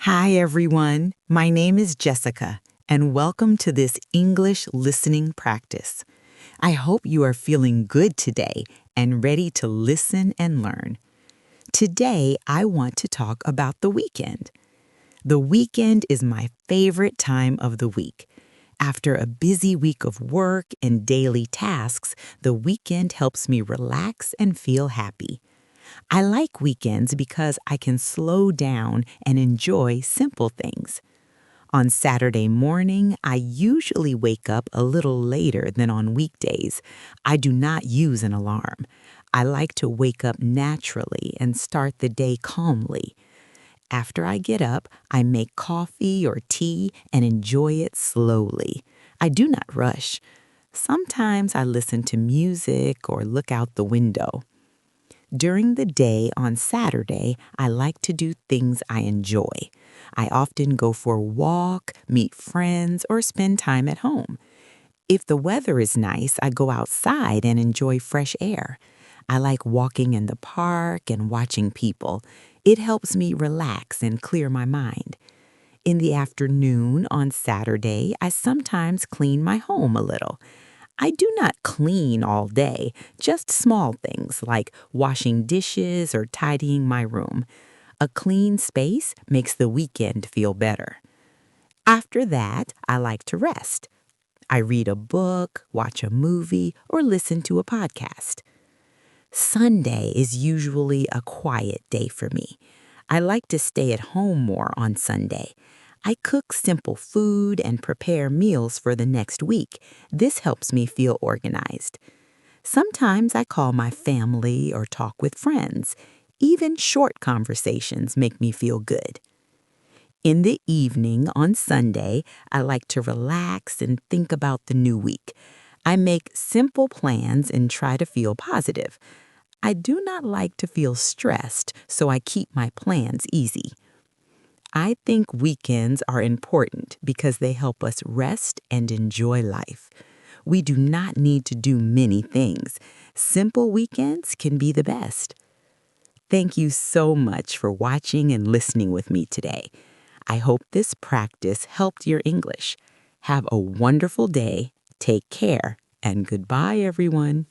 Hi, everyone. My name is Jessica, and welcome to this English listening practice. I hope you are feeling good today and ready to listen and learn. Today, I want to talk about the weekend. The weekend is my favorite time of the week. After a busy week of work and daily tasks, the weekend helps me relax and feel happy. I like weekends because I can slow down and enjoy simple things. On Saturday morning, I usually wake up a little later than on weekdays. I do not use an alarm. I like to wake up naturally and start the day calmly. After I get up, I make coffee or tea and enjoy it slowly. I do not rush. Sometimes I listen to music or look out the window. During the day on Saturday, I like to do things I enjoy. I often go for a walk, meet friends, or spend time at home. If the weather is nice, I go outside and enjoy fresh air. I like walking in the park and watching people. It helps me relax and clear my mind. In the afternoon on Saturday, I sometimes clean my home a little. I do not clean all day, just small things like washing dishes or tidying my room. A clean space makes the weekend feel better. After that, I like to rest. I read a book, watch a movie, or listen to a podcast. Sunday is usually a quiet day for me. I like to stay at home more on Sunday. I cook simple food and prepare meals for the next week. This helps me feel organized. Sometimes I call my family or talk with friends. Even short conversations make me feel good. In the evening on Sunday, I like to relax and think about the new week. I make simple plans and try to feel positive. I do not like to feel stressed, so I keep my plans easy. I think weekends are important because they help us rest and enjoy life. We do not need to do many things. Simple weekends can be the best. Thank you so much for watching and listening with me today. I hope this practice helped your English. Have a wonderful day, take care, and goodbye, everyone.